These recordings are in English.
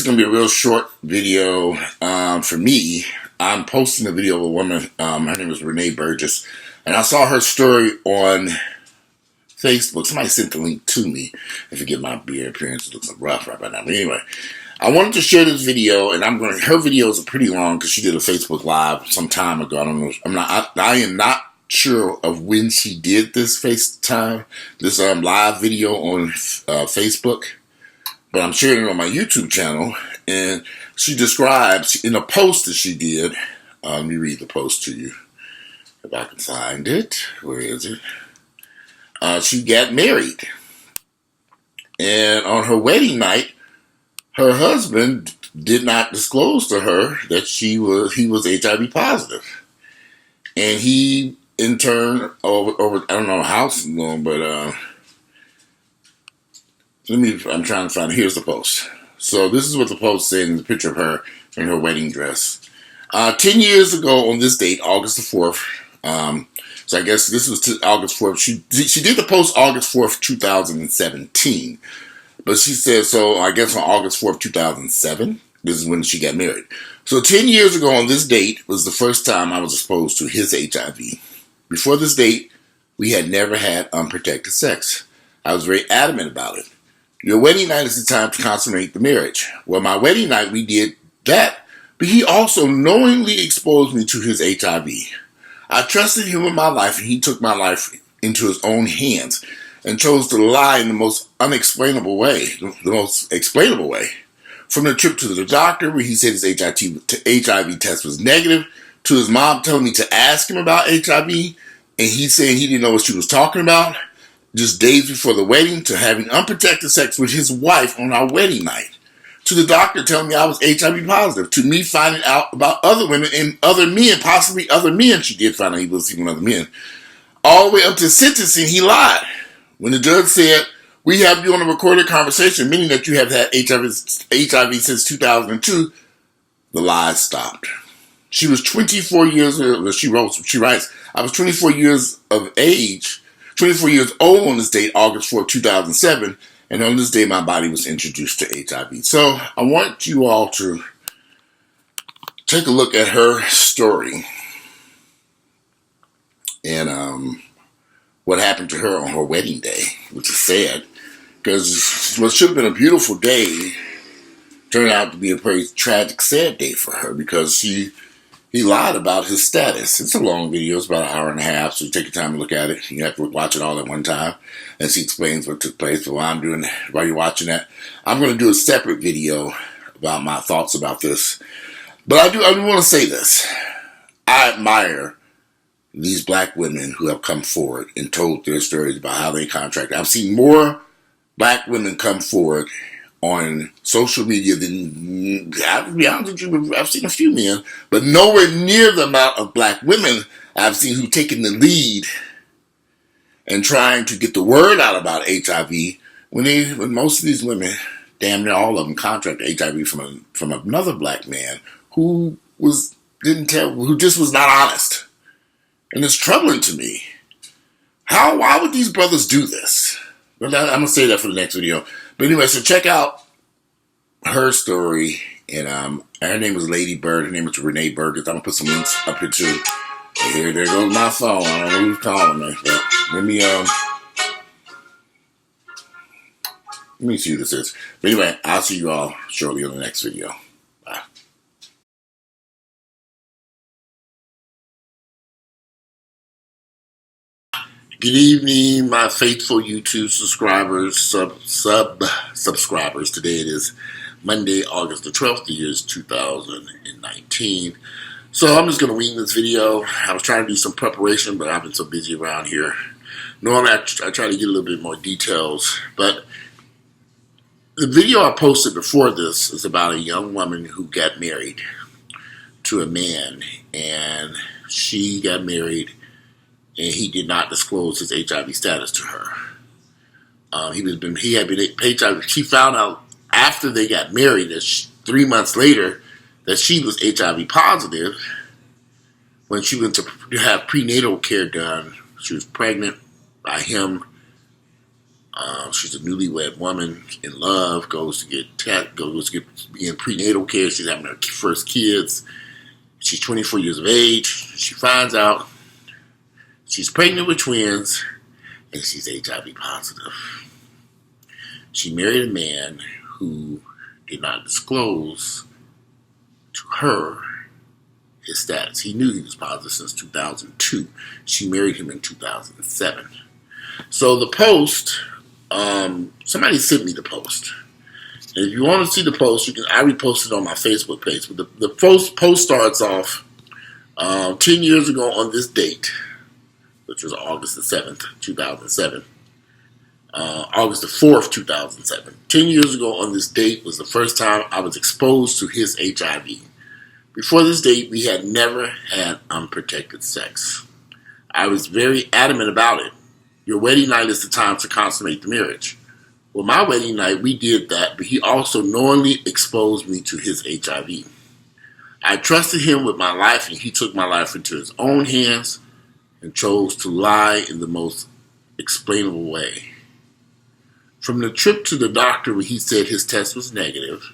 going to be a real short video for me. I'm posting a video of a woman, her name is Ladybyrd, and I saw her story on Facebook. Somebody sent the link to me. I forget my beard appearance. It looks rough right now. But anyway, I wanted to share this video, and her videos are pretty long because she did a Facebook Live some time ago. I don't know. I am not sure of when she did this live video on Facebook. But I'm sharing it on my YouTube channel, and she describes in a post that she did. Let me read the post to you, if I can find it. Where is it? She got married, and on her wedding night, her husband did not disclose to her that he was HIV positive, and he in turn over I don't know how long, but I'm trying to find it. Here's the post. So this is what the post said in the picture of her in her wedding dress. 10 years ago on this date, August the 4th, so I guess this was August 4th. She did the post August 4th, 2017. But she said, so I guess on August 4th, 2007, this is when she got married. So 10 years ago on this date was the first time I was exposed to his HIV. Before this date, we had never had unprotected sex. I was very adamant about it. Your wedding night is the time to consummate the marriage. Well, my wedding night, we did that, but he also knowingly exposed me to his HIV. I trusted him with my life, and he took my life into his own hands and chose to lie in the most unexplainable way, the most explainable way. From the trip to the doctor where he said his HIV test was negative, to his mom telling me to ask him about HIV, and he saying he didn't know what she was talking about, just days before the wedding, to having unprotected sex with his wife on our wedding night, to the doctor telling me I was HIV positive, to me finding out about other women and other men, possibly other men. She did find out he was sleeping with other men. All the way up to sentencing, he lied. When the judge said, we have you on a recorded conversation, meaning that you have had HIV since 2002, the lies stopped. She was 24 years old. She writes, I was 24 years of age, 24 years old on this date, August 4th, 2007, and on this day my body was introduced to HIV. So I want you all to take a look at her story and what happened to her on her wedding day, which is sad, because what should have been a beautiful day turned out to be a very tragic, sad day for her, because he lied about his status. It's a long video. It's about an hour and a half, so you take your time to look at it. You have to watch it all at one time, and she explains what took place. So while you're watching that, I'm going to do a separate video about my thoughts about this. But I do want to say this. I admire these black women who have come forward and told their stories about how they contracted. I've seen more black women come forward on social media than, to be honest with you, I've seen a few men, but nowhere near the amount of black women I've seen who've taken the lead and trying to get the word out about HIV when most of these women, damn near all of them, contracted HIV from another black man who just was not honest. And it's troubling to me. Why would these brothers do this? But I'm going to say that for the next video. But anyway, so check out her story. And her name was Ladybyrd. Her name was Ladybyrd. I'm going to put some links up here too. And there goes my phone. I don't know who's calling me. But let me see who this is. But anyway, I'll see you all shortly on the next video. Bye. Good evening, my faithful YouTube subscribers, subscribers. Today it is Monday, August the 12th, the year is 2019. So I'm just going to wing this video. I was trying to do some preparation, but I've been so busy around here. Normally I try to get a little bit more details, but the video I posted before this is about a young woman who got married to a man, and she got married and he did not disclose his HIV status to her. He had been HIV. She found out after they got married, that 3 months later, that she was HIV positive. When she went to have prenatal care done, she was pregnant by him She's a newlywed woman in love, goes to be in prenatal care. She's having her first kids. She's 24 years of age. She finds out she's pregnant with twins and she's HIV positive. She married a man who did not disclose to her his status. He knew he was positive since 2002. She married him in 2007. So the post, somebody sent me the post. And if you want to see the post, I reposted it on my Facebook page. But the post starts off 10 years ago on this date, which was August the 7th, 2007. August the 4th, 2007. 10 years ago on this date was the first time I was exposed to his HIV. Before this date, we had never had unprotected sex. I was very adamant about it. Your wedding night is the time to consummate the marriage. Well, my wedding night, we did that, but he also knowingly exposed me to his HIV. I trusted him with my life, and he took my life into his own hands and chose to lie in the most explainable way. From the trip to the doctor where he said his test was negative,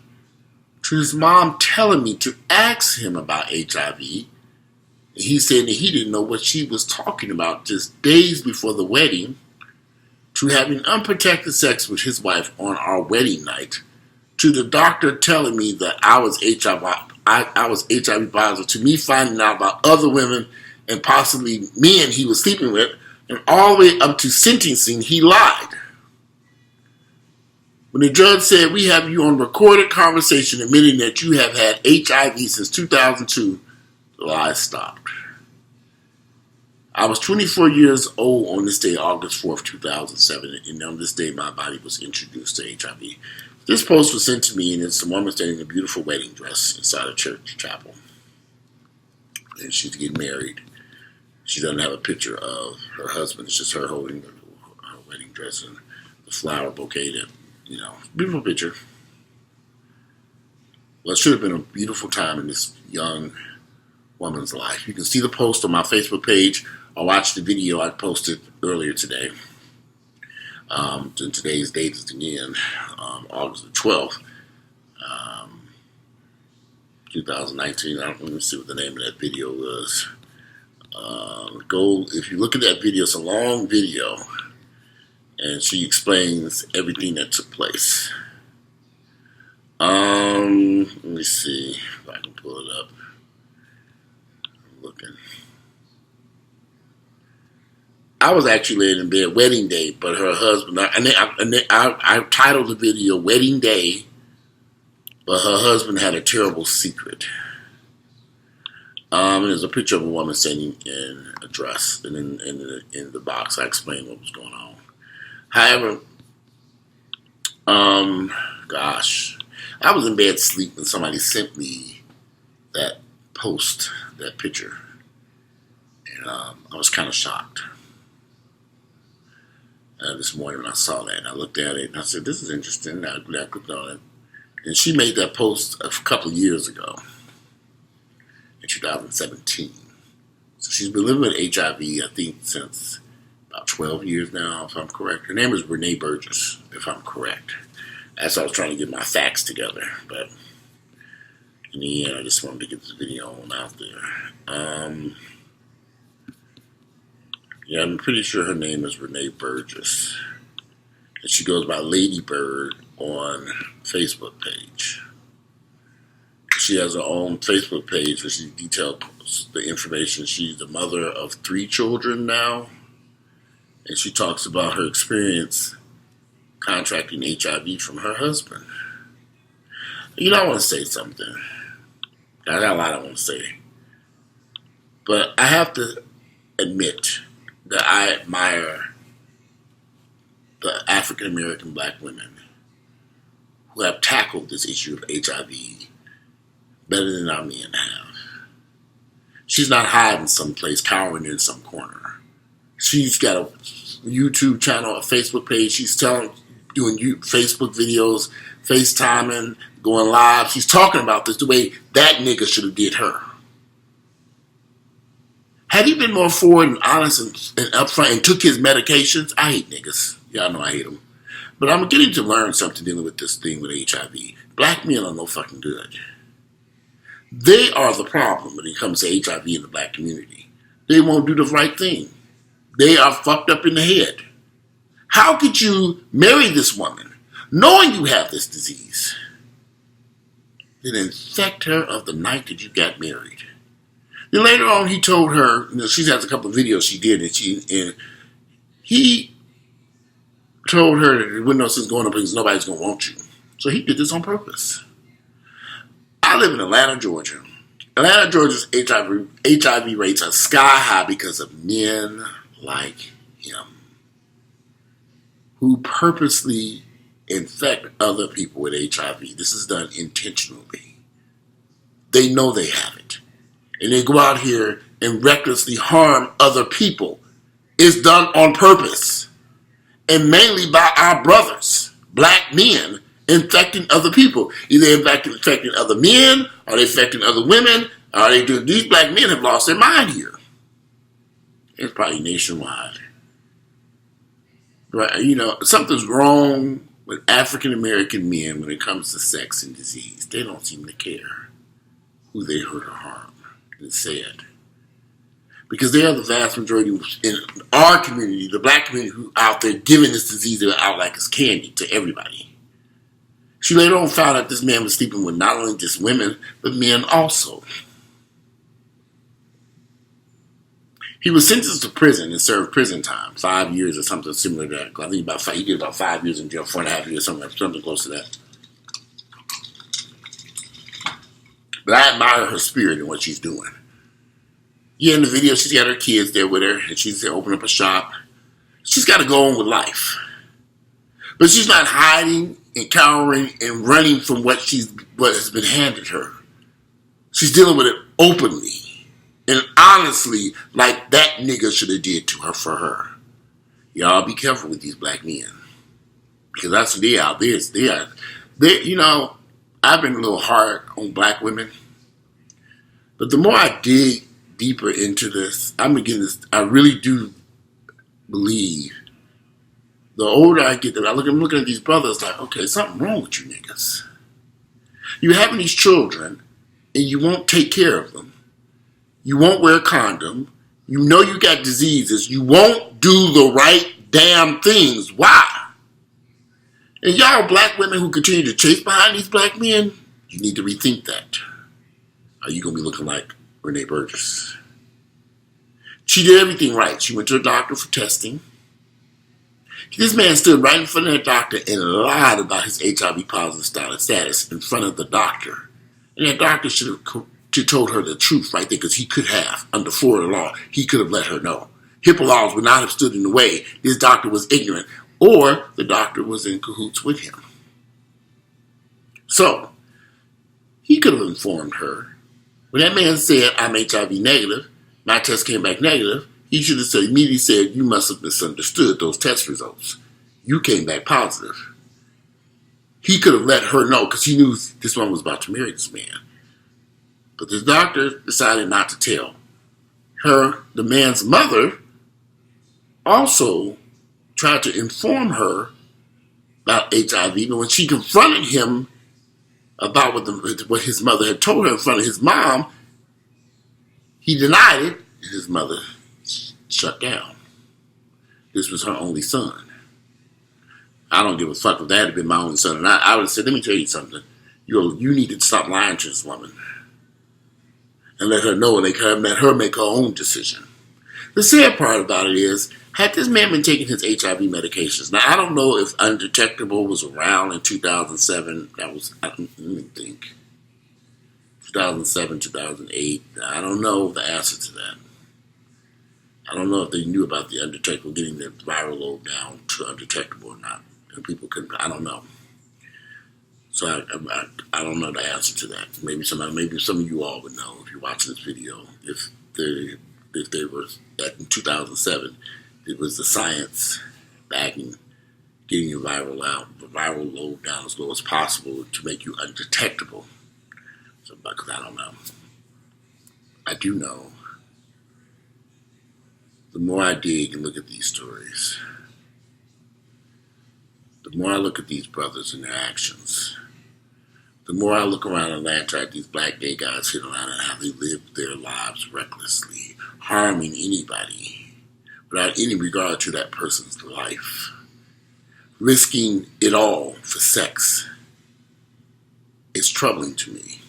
to his mom telling me to ask him about HIV, and he said that he didn't know what she was talking about just days before the wedding, to having unprotected sex with his wife on our wedding night, to the doctor telling me that I was HIV positive, to me finding out about other women and possibly men he was sleeping with, and all the way up to sentencing, he lied. When the judge said, we have you on recorded conversation admitting that you have had HIV since 2002, the lie stopped. I was 24 years old on this day, August 4th, 2007, and on this day my body was introduced to HIV. This post was sent to me, and it's a woman standing in a beautiful wedding dress inside a church chapel. And she's getting married. She doesn't have a picture of her husband. It's just her holding her wedding dress and the flower bouquet that, beautiful picture. Well, it should have been a beautiful time in this young woman's life. You can see the post on my Facebook page or watch the video I posted earlier today. And today's date is again August the 12th, 2019. Let me see what the name of that video was. If you look at that video, it's a long video, and she explains everything that took place. Let me see if I can pull it up. I'm looking. I was actually laying in bed wedding day, but her husband, I titled the video Wedding Day, but her husband had a terrible secret. And there's a picture of a woman standing in a dress, and in the box I explained what was going on. However, I was in bed sleep when somebody sent me that post, that picture, and I was kind of shocked. This morning when I saw that, and I looked at it, and I said, this is interesting. I clicked on it, and she made that post a couple of years ago, in 2017. So she's been living with HIV, I think, since about 12 years now, if I'm correct. Her name is Renee Burgess, if I'm correct. That's why I was trying to get my facts together, but in the end, I just wanted to get this video on out there. Yeah, I'm pretty sure her name is Renee Burgess. And she goes by Ladybyrd on Facebook page. She has her own Facebook page where she details the information. She's the mother of 3 children now. And she talks about her experience contracting HIV from her husband. I want to say something. I got a lot I want to say. But I have to admit that I admire the African American black women who have tackled this issue of HIV better than our men have. She's not hiding someplace, cowering in some corner. She's got a YouTube channel, a Facebook page. She's doing Facebook videos, FaceTiming, going live. She's talking about this the way that nigga should have did her. Had he been more forward and honest and upfront and took his medications, I hate niggas. Y'all know I hate them. But I'm getting to learn something dealing with this thing with HIV. Black men are no fucking good. They are the problem when it comes to HIV in the black community. They won't do the right thing. They are fucked up in the head. How could you marry this woman knowing you have this disease, then infect her of the night that you got married? Then later on, he told her, she has a couple of videos she did, and he told her that there wasn't no sense going up because nobody's going to want you. So he did this on purpose. I live in Atlanta, Georgia. Atlanta, Georgia's HIV rates are sky high because of men like him who purposely infect other people with HIV. This is done intentionally. They know they have it. And they go out here and recklessly harm other people. It's done on purpose. And mainly by our brothers, black men, infecting other people. Either infecting other men, or they infecting other women, or they do. These black men have lost their mind here. It's probably nationwide. Right? Something's wrong with African American men when it comes to sex and disease. They don't seem to care who they hurt or harm. It's sad. Because they are the vast majority in our community, the black community, who out there giving this disease out like it's candy to everybody. She later on found out this man was sleeping with not only just women, but men also. He was sentenced to prison and served prison time, 5 years or something similar to that. I think he did about 5 years in jail, 4.5 years, something close to that. But I admire her spirit and what she's doing. Yeah, in the video, she's got her kids there with her, and she's opening up a shop. She's got to go on with life. But she's not hiding and cowering and running from what has been handed her. She's dealing with it openly and honestly, like that nigga should have did to her for her. Y'all be careful with these black men, because that's what they out there. I've been a little hard on black women, but the more I dig deeper into this, I really do believe the older I get, I'm looking at these brothers like, okay, something wrong with you niggas. You're having these children, and you won't take care of them. You won't wear a condom. You know you got diseases. You won't do the right damn things. Why? And y'all black women who continue to chase behind these black men, you need to rethink that. Are you going to be looking like Renee Burgess? She did everything right. She went to a doctor for testing. This man stood right in front of that doctor and lied about his HIV positive status in front of the doctor. And that doctor should have told her the truth right there, because he could have, under Florida law, he could have let her know. HIPAA laws would not have stood in the way. This doctor was ignorant, or the doctor was in cahoots with him. So, he could have informed her. When that man said, I'm HIV negative, my test came back negative, he should have immediately said, you must have misunderstood those test results. You came back positive. He could have let her know, because he knew this one was about to marry this man. But the doctor decided not to tell. The man's mother, also tried to inform her about HIV, but when she confronted him about what his mother had told her in front of his mom, he denied it, and his mother shut down. This was her only son. I don't give a fuck if that had been my only son. And I would have said, let me tell you something. You need to stop lying to this woman. And let her know, and let her make her own decision. The sad part about it is, had this man been taking his HIV medications, now I don't know if undetectable was around in 2007. Let me think. 2007, 2008. I don't know the answer to that. I don't know if they knew about the undetectable, getting the viral load down to undetectable or not. And people couldn't, I don't know. So I don't know the answer to that. Maybe some of you all would know if you're watching this video. If they were in 2007, it was the science backing getting your viral load down as low as possible to make you undetectable. So, because I don't know. I do know. The more I dig and look at these stories, the more I look at these brothers and their actions, the more I look around Atlanta at these black gay guys sitting around and how they live their lives recklessly, harming anybody without any regard to that person's life, risking it all for sex, it's troubling to me.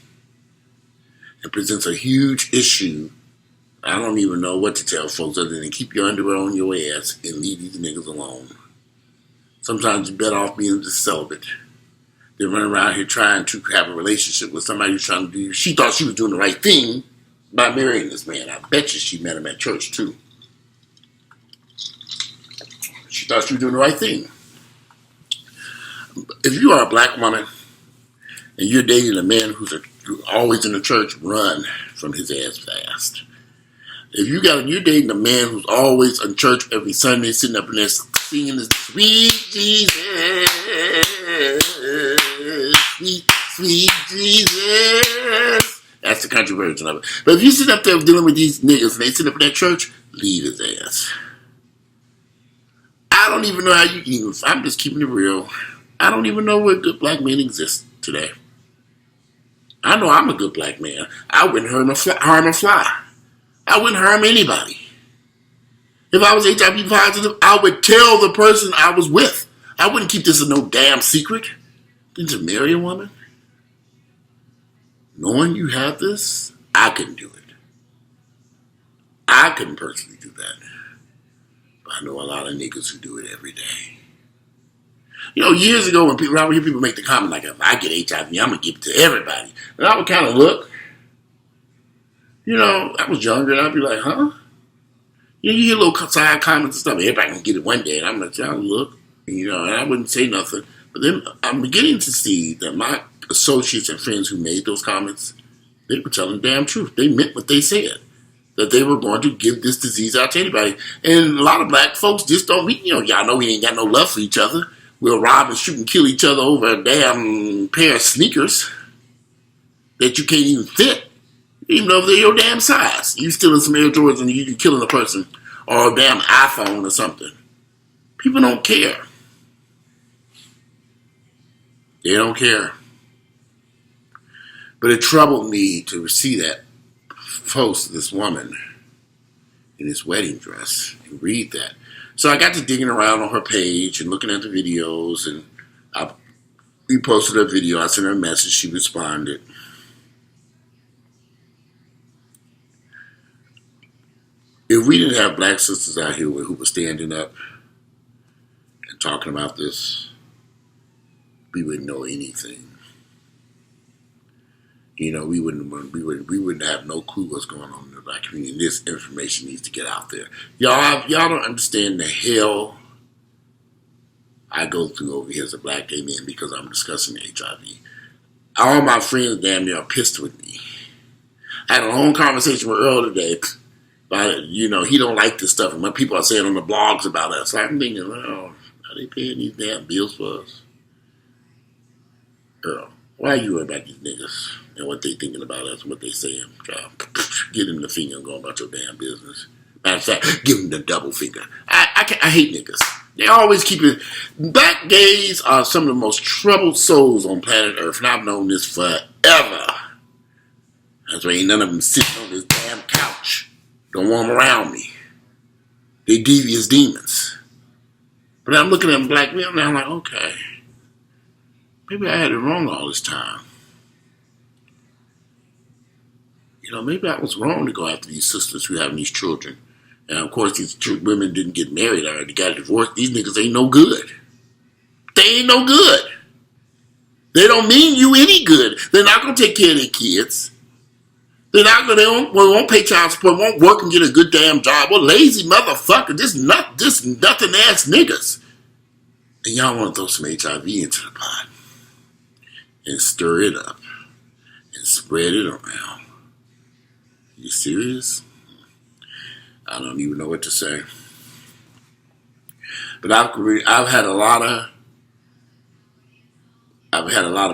It presents a huge issue. I don't even know what to tell folks other than keep your underwear on your ass and leave these niggas alone. Sometimes you're better off being just celibate. They're running around here trying to have a relationship with somebody who's trying to do. She thought she was doing the right thing by marrying this man. I bet you she met him at church too. She thought she was doing the right thing. If you are a black woman and you're dating a man who's always in the church, run from his ass fast. If you're dating a man who's always in church every Sunday, sitting up in there singing this sweet Jesus, sweet, sweet Jesus. That's the country version of it. But if you sit up there dealing with these niggas and they sit up in that church, leave his ass. I don't even know how you can even, I'm just keeping it real. I don't even know where good black men exist today. I know I'm a good black man. I wouldn't harm a fly. I wouldn't harm anybody. If I was HIV positive, I would tell the person I was with. I wouldn't keep this a no damn secret. Then to marry a woman, knowing you have this, I couldn't do it. I couldn't personally do that. But I know a lot of niggas who do it every day. You know, years ago when I would hear people make the comment like, if I get HIV, I'm going to give it to everybody. And I would kind of look. You know, I was younger and I'd be like, huh? You know, you hear little side comments and stuff. Everybody can get it one day. And I'm like, I'll look. You know, and I wouldn't say nothing. But then I'm beginning to see that my associates and friends who made those comments, they were telling the damn truth. They meant what they said. That they were going to give this disease out to anybody. And a lot of black folks just don't, y'all know we ain't got no love for each other. We'll rob and shoot and kill each other over a damn pair of sneakers that you can't even fit. Even though they're your damn size. You stealing some Air Jordans and you killing a person. Or a damn iPhone or something. People don't care. They don't care. But it troubled me to see that post, this woman in this wedding dress, and read that. So I got to digging around on her page and looking at the videos, and I reposted her video. I sent her a message. She responded. If we didn't have black sisters out here who were standing up and talking about this, we wouldn't know anything. You know, we wouldn't have no clue what's going on in the black community. This information needs to get out there. Y'all don't understand the hell I go through over here as a black gay man because I'm discussing HIV. All my friends damn near are pissed with me. I had a long conversation with Earl today. But, you know, he don't like this stuff. And when people are saying on the blogs about us, I'm thinking, oh, are they paying these damn bills for us? Girl, why are you worried about these niggas and what they thinking about us and what they saying? Get them the finger and go about your damn business. Matter of fact, give them the double finger. I hate niggas. They always keep it. Black gays are some of the most troubled souls on planet Earth. And I've known this forever. That's why ain't none of them sitting on this damn couch. Don't want them around me. They devious demons. But I'm looking at black men and I'm like, okay, maybe I had it wrong all this time. You know, maybe I was wrong to go after these sisters who have these children. And of course, these women didn't get married or they got divorced. These niggas ain't no good. They ain't no good. They don't mean you any good. They're not going to take care of their kids. They won't pay child support, won't work and get a good damn job. Well, lazy motherfucker, just nothing ass niggas. And y'all want to throw some HIV into the pot and stir it up and spread it around. You serious? I don't even know what to say. But I've had a lot of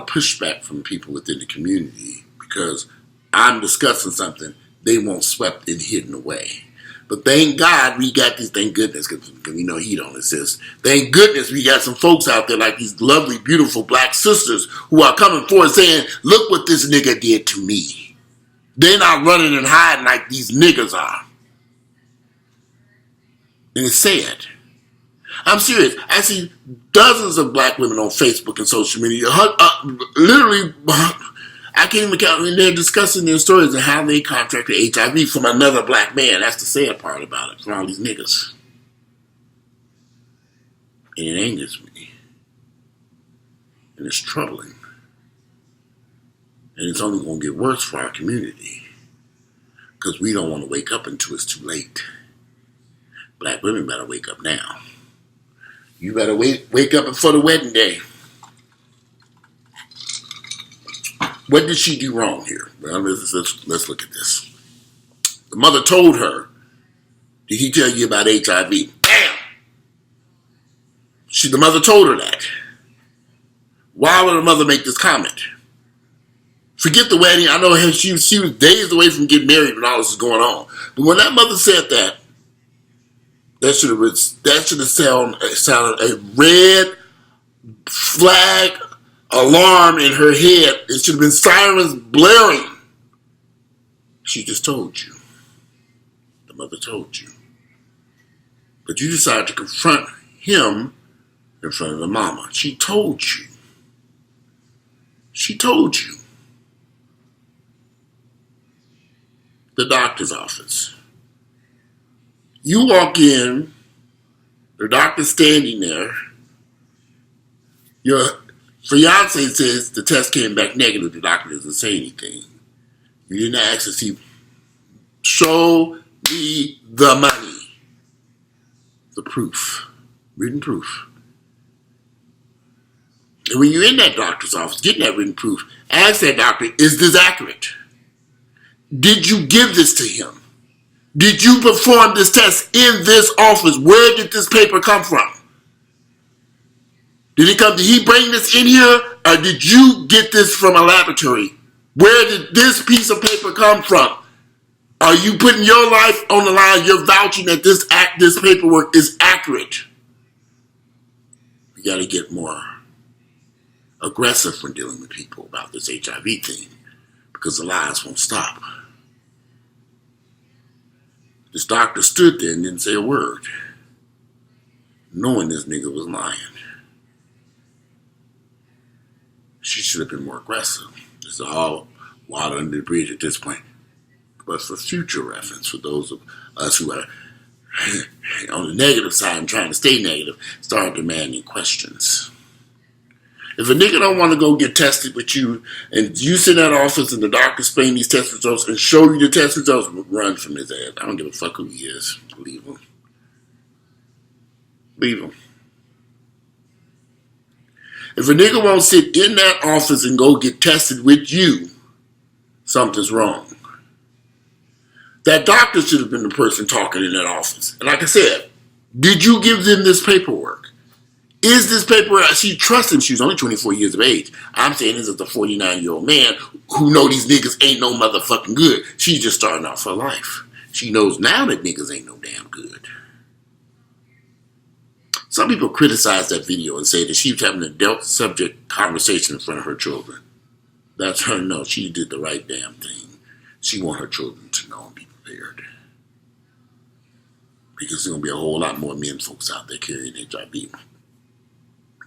pushback from people within the community because I'm discussing something they want swept and hidden away. But thank God we got these, thank goodness, because we know he don't exist. Thank goodness we got some folks out there like these lovely, beautiful black sisters who are coming forward saying, look what this nigga did to me. They're not running and hiding like these niggas are. And it's sad. I'm serious. I see dozens of black women on Facebook and social media. Literally, I can't even count. And they're discussing their stories of how they contracted HIV from another black man. That's the sad part about it, from all these niggas. And it angers me. And it's troubling. And it's only going to get worse for our community. Because we don't want to wake up until it's too late. Black women better wake up now. You better wake up before the wedding day. What did she do wrong here? Well, let's look at this. The mother told her, did he tell you about HIV? Bam! The mother told her that. Why would the mother make this comment? Forget the wedding. I know she was days away from getting married when all this was going on. But when that mother said that, that should have sounded a red flag alarm in her head. It should have been sirens blaring. She just told you. The mother told you. But you decided to confront him in front of the mama. She told you. She told you. The doctor's office. You walk in, the doctor's standing there. Your fiance says the test came back negative. The doctor doesn't say anything. You didn't ask to see. Show me the money. The proof. Written proof. And when you're in that doctor's office, getting that written proof, ask that doctor, is this accurate? Did you give this to him? Did you perform this test in this office? Where did this paper come from? Did he bring this in here, or did you get this from a laboratory? Where did this piece of paper come from? Are you putting your life on the line? You're vouching that this paperwork is accurate. We got to get more aggressive when dealing with people about this HIV thing, because the lies won't stop. This doctor stood there and didn't say a word, knowing this nigga was lying. She should have been more aggressive. This is all water under the bridge at this point. But for future reference, for those of us who are on the negative side and trying to stay negative, start demanding questions. If a nigga don't want to go get tested with you, and you sit in that office and the doctor explain these test results and show you the test results, run from his ass. I don't give a fuck who he is. Leave him. Leave him. If a nigga won't sit in that office and go get tested with you, something's wrong. That doctor should have been the person talking in that office. And like I said, did you give them this paperwork? Is this paper, she trusts him, she was only 24 years of age. I'm saying this is a 49-year-old man who know these niggas ain't no motherfucking good. She's just starting out her life. She knows now that niggas ain't no damn good. Some people criticize that video and say that she was having an adult subject conversation in front of her children. That's her no, she did the right damn thing. She want her children to know and be prepared. Because there's going to be a whole lot more men folks out there carrying HIV.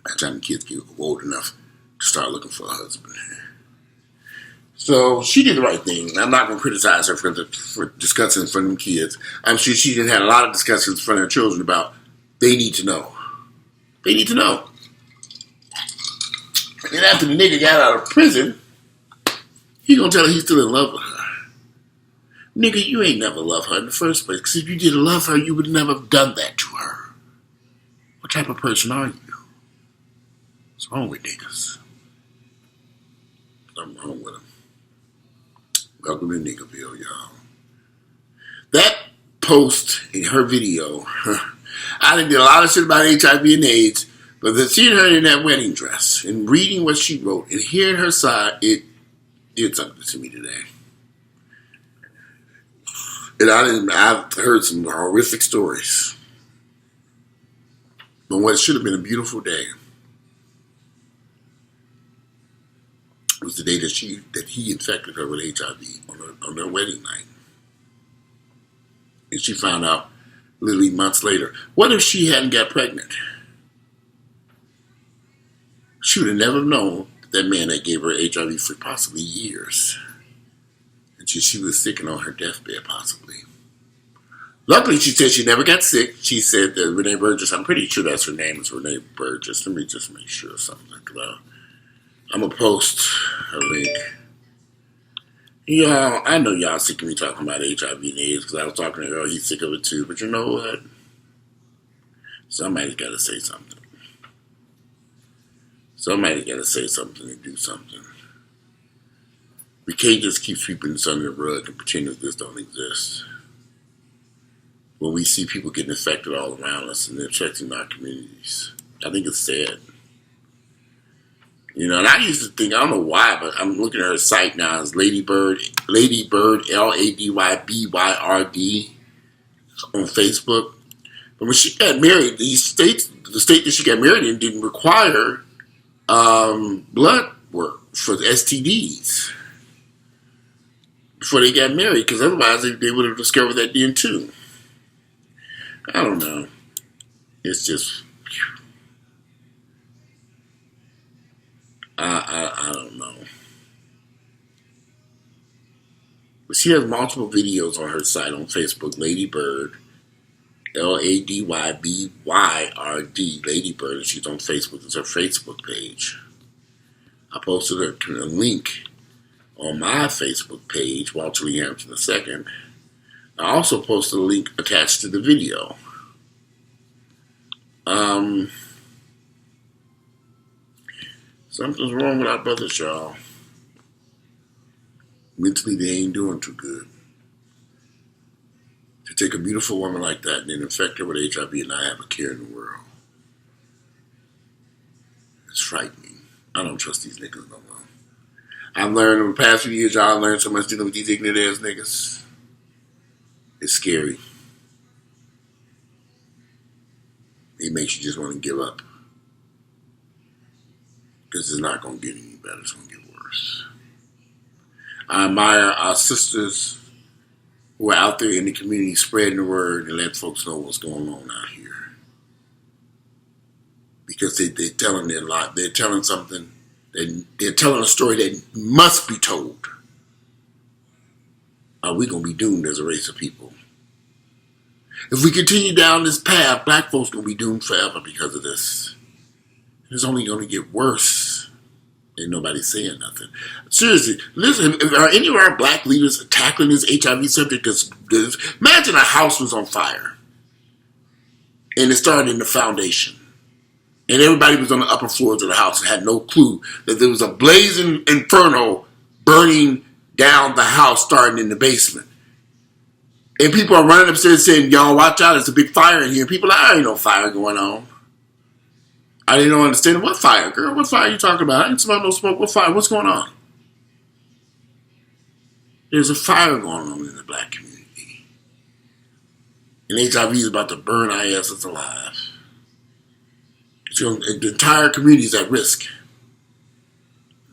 By the time the kids get old enough to start looking for a husband. So she did the right thing. I'm not going to criticize her for discussing in front of them kids. I'm sure she did have a lot of discussions in front of her children about they need to know. They need to know. And after the nigga got out of prison, he going to tell her he's still in love with her. Nigga, you ain't never loved her in the first place. Because if you didn't love her, you would never have done that to her. What type of person are you? What's wrong with niggas? Something wrong with them. Welcome to Niggerville, y'all. That post in her video, I done did a lot of shit about HIV and AIDS, but seeing her in that wedding dress and reading what she wrote and hearing her side, it did something to me today. And I've heard some horrific stories. But what should have been a beautiful day was the day that he infected her with HIV on their wedding night. And she found out literally months later. What if she hadn't got pregnant? She would have never known that man that gave her HIV for possibly years. And she was sick and on her deathbed possibly. Luckily, she said she never got sick. She said that Renee Burgess, I'm pretty sure that's her name, is Renee Burgess. Let me just make sure of something. I'm going to post her link. Y'all, I know y'all sick of me talking about HIV and AIDS because I was talking to her, he's sick of it too. But you know what? Somebody's got to say something. Somebody's got to say something and do something. We can't just keep sweeping this under the rug and pretend that this don't exist. When we see people getting infected all around us and affecting our communities, I think it's sad. You know, and I used to think, I don't know why, but I'm looking at her site now. It's Ladybyrd, Ladybyrd, Ladybyrd on Facebook. But when she got married, the state that she got married in didn't require blood work for the STDs before they got married, because otherwise they would have discovered that then too. I don't know. It's just... I don't know. But she has multiple videos on her site on Facebook, Ladybyrd, Ladybyrd, Ladybyrd, and she's on Facebook. It's her Facebook page. I posted a link on my Facebook page, Walter Lee Hampton II. I also posted a link attached to the video. Something's wrong with our brothers, y'all. Mentally, they ain't doing too good. To take a beautiful woman like that and then infect her with HIV and not have a care in the world. It's frightening. I don't trust these niggas no more. I've learned over the past few years, y'all learned so much dealing with these ignorant ass niggas. It's scary. It makes you just want to give up. Because it's not going to get any better. It's going to get worse. I admire our sisters who are out there in the community spreading the word and let folks know what's going on out here. Because they're telling their life. They're telling something. They're telling a story that must be told. Are we going to be doomed as a race of people? If we continue down this path, black folks are going to be doomed forever because of this. It's only going to get worse. Ain't nobody saying nothing. Seriously, listen, are any of our black leaders tackling this HIV subject? Because imagine a house was on fire. And it started in the foundation. And everybody was on the upper floors of the house and had no clue that there was a blazing inferno burning down the house starting in the basement. And people are running upstairs saying, y'all watch out, there's a big fire in here. People are like, there ain't no fire going on. I didn't understand. What fire, girl? What fire are you talking about? I didn't smell no smoke. What fire? What's going on? There's a fire going on in the black community. And HIV is about to burn our asses alive. The entire community is at risk.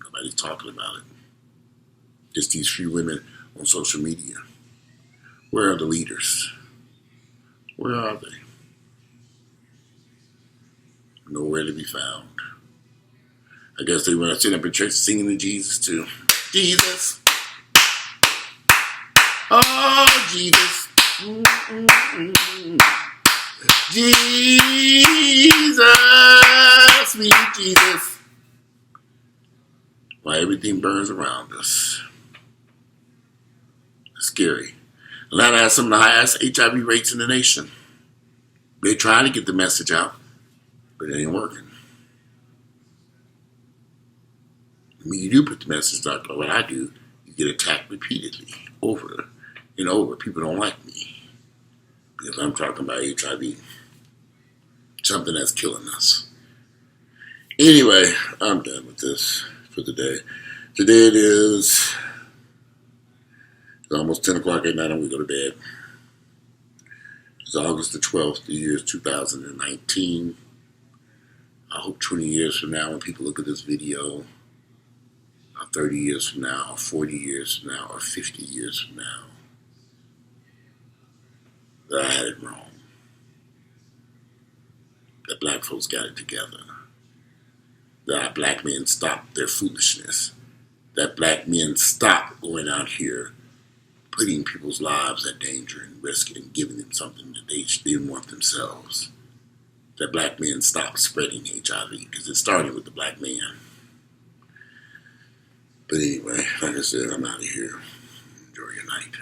Nobody's talking about it. Just these few women on social media. Where are the leaders? Where are they? Nowhere to be found. I guess they want to sit up in church singing to Jesus too. Jesus. Oh, Jesus. Jesus. Sweet Jesus. Why everything burns around us. It's scary. Atlanta has some of the highest HIV rates in the nation. They're trying to get the message out. But it ain't working. When you do put the message out, what I do, you get attacked repeatedly, over and over. People don't like me because I'm talking about HIV, something that's killing us. Anyway, I'm done with this for the day. Today it is It's almost 10 o'clock at night and we go to bed. It's August the 12th, the year is 2019. I hope 20 years from now when people look at this video, or 30 years from now, or 40 years from now, or 50 years from now, that I had it wrong. That black folks got it together. That our black men stopped their foolishness. That black men stopped going out here putting people's lives at danger and risk and giving them something that they didn't want themselves. That black men stopped spreading HIV because it started with the black man. But anyway, like I said, I'm out of here. Enjoy your night.